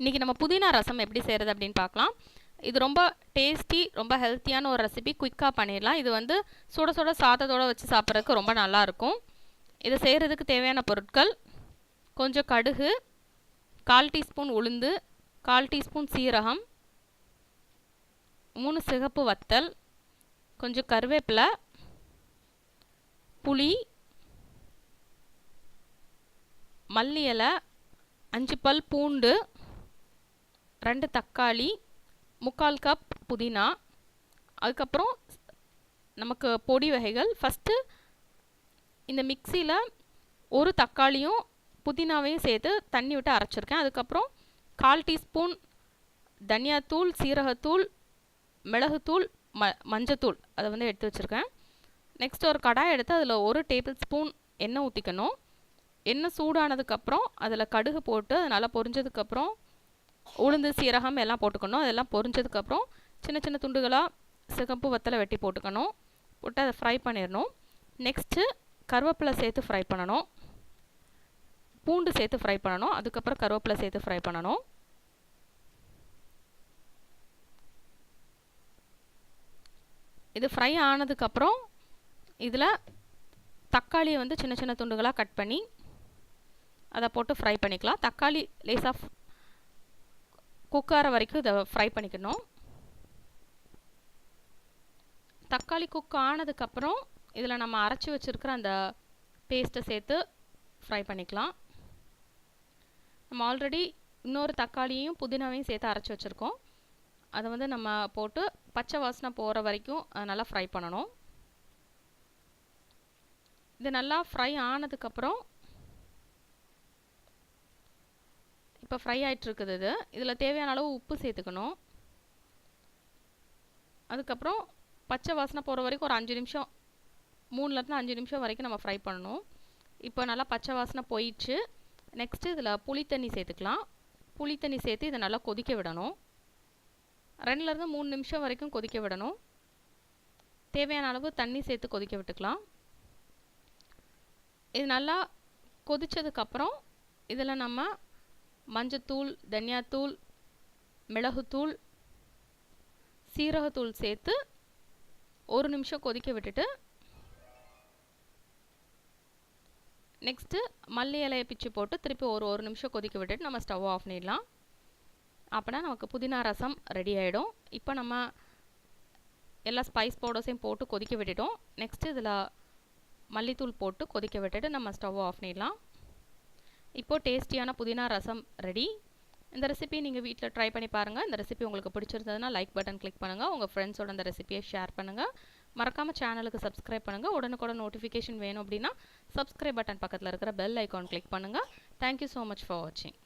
இன்றைக்கி நம்ம புதினா ரசம் எப்படி செய்கிறது அப்படின்னு பார்க்கலாம். இது ரொம்ப டேஸ்டி, ரொம்ப ஹெல்த்தியான ஒரு ரெசிபி. குயிக்காக பண்ணிடலாம். இது வந்து சுட சுட சாதத்தோடு வச்சு சாப்பிட்றதுக்கு ரொம்ப நல்லாயிருக்கும். இதை செய்கிறதுக்கு தேவையான பொருட்கள்: கொஞ்சம் கடுகு, 1/4 டீஸ்பூன் உளுந்து, 1/4 டீஸ்பூன் சீரகம், 3 சிகப்பு வத்தல், கொஞ்சம் கருவேப்பிலை, புளி, மல்லி இலை, 5 பல் பூண்டு, 2 தக்காளி, 3/4 கப் புதினா. அதுக்கப்புறம் நமக்கு பொடி வகைகள். ஃபஸ்ட்டு இந்த மிக்சியில் ஒரு தக்காளியும் புதினாவையும் சேர்த்து தண்ணி விட்டு அரைச்சிருக்கேன். அதுக்கப்புறம் 1/4 டீஸ்பூன் தனியாத்தூள், சீரகத்தூள், மிளகுத்தூள், மஞ்சத்தூள் அதை வந்து எடுத்து வச்சுருக்கேன். நெக்ஸ்ட் ஒரு கடாய் எடுத்து அதில் 1 டேபிள் ஸ்பூன் எண்ணெய் ஊற்றிக்கணும். எண்ணெய் சூடானதுக்கப்புறம் அதில் கடுகு போட்டு அது நல்லா பொரிஞ்சதுக்கப்புறம் உளுந்து, சீரகம் எல்லாம் போட்டுக்கணும். அதெல்லாம் பொரிஞ்சதுக்கப்புறம் சின்ன சின்ன துண்டுகளாக சிகப்பு வத்தலை வெட்டி போட்டுக்கணும். போட்டு அதை ஃப்ரை பண்ணிடணும். நெக்ஸ்ட்டு கருவேப்பிலை சேர்த்து ஃப்ரை பண்ணணும். பூண்டு சேர்த்து ஃப்ரை பண்ணணும். அதுக்கப்புறம் கருவேப்பிலை சேர்த்து ஃப்ரை பண்ணணும். இது ஃப்ரை ஆனதுக்கப்புறம் இதில் தக்காளியை வந்து சின்ன சின்ன துண்டுகளாக கட் பண்ணி அதை போட்டு ஃப்ரை பண்ணிக்கலாம். தக்காளி லேசாக குக்கார வரைக்கும் இதை ஃப்ரை பண்ணிக்கணும். தக்காளி குக் ஆனதுக்கப்புறம் இதில் நம்ம அரைச்சி வச்சுருக்கிற அந்த பேஸ்ட்டை சேர்த்து ஃப்ரை பண்ணிக்கலாம். நம்ம ஆல்ரெடி இன்னொரு தக்காளியையும் புதினாவையும் சேர்த்து அரைச்சி வச்சுருக்கோம். அதை வந்து நம்ம போட்டு பச்சை வாசனை போகிற வரைக்கும் நல்லா ஃப்ரை பண்ணணும். இது நல்லா ஃப்ரை ஆனதுக்கப்புறம் இப்போ ஃப்ரை ஆகிட்டுருக்குது. இதில் தேவையான அளவு உப்பு சேர்த்துக்கணும். அதுக்கப்புறம் பச்சை வாசனை போகிற வரைக்கும் ஒரு 5 நிமிஷம், 3லேருந்து 5 நிமிஷம் வரைக்கும் நம்ம ஃப்ரை பண்ணணும். இப்போ நல்லா பச்சை வாசனை போயிடுச்சு. நெக்ஸ்ட்டு இதில் புளித்தண்ணி சேர்த்துக்கலாம். புளித்தண்ணி சேர்த்து இதை நல்லா கொதிக்க விடணும். 2லேருந்து 3 நிமிஷம் வரைக்கும் கொதிக்க விடணும். தேவையான அளவு தண்ணி சேர்த்து கொதிக்க விட்டுக்கலாம். இது நல்லா கொதித்ததுக்கப்புறம் இதில் நம்ம மஞ்சத்தூள், தனியாத்தூள், மிளகுத்தூள், சீரகத்தூள் சேர்த்து 1 நிமிஷம் கொதிக்க விட்டுட்டு நெக்ஸ்ட்டு மல்லி இலையை பிச்சு போட்டு திருப்பி ஒரு நிமிஷம் கொதிக்க விட்டுட்டு நம்ம ஸ்டவ் ஆஃப் பண்ணிடலாம். அப்போனா நமக்கு புதினா ரசம் ரெடி ஆகிடும். இப்போ நம்ம எல்லா ஸ்பைஸ் பவுடர்ஸையும் போட்டு கொதிக்க விட்டுட்டோம். நெக்ஸ்ட்டு இதில் மல்லித்தூள் போட்டு கொதிக்க விட்டுட்டு நம்ம ஸ்டவ் ஆஃப் பண்ணிடலாம். இப்போது டேஸ்டியான புதினா ரசம் ரெடி. இந்த ரெசிபி நீங்கள் வீட்டில் ட்ரை பண்ணி பாருங்கள். இந்த ரெசிபி உங்களுக்கு பிடிச்சிருந்ததுன்னா லைக் பட்டன் கிளிக் பண்ணுங்கள். உங்கள் ஃப்ரெண்ட்ஸோட இந்த ரெசிபியை ஷேர் பண்ணுங்கள். மறக்காமல் சேனலுக்கு சப்ஸ்கிரைப் பண்ணுங்கள். உடனுக்குடன் நோட்டிஃபிகேஷன் வேணும் அப்படின்னா சப்ஸ்கிரைப் பட்டன் பக்கத்தில் இருக்கிற பெல் ஐக்கான் கிளிக் பண்ணுங்கள். தேங்க்யூ ஸோ மச் ஃபார் வாட்சிங்.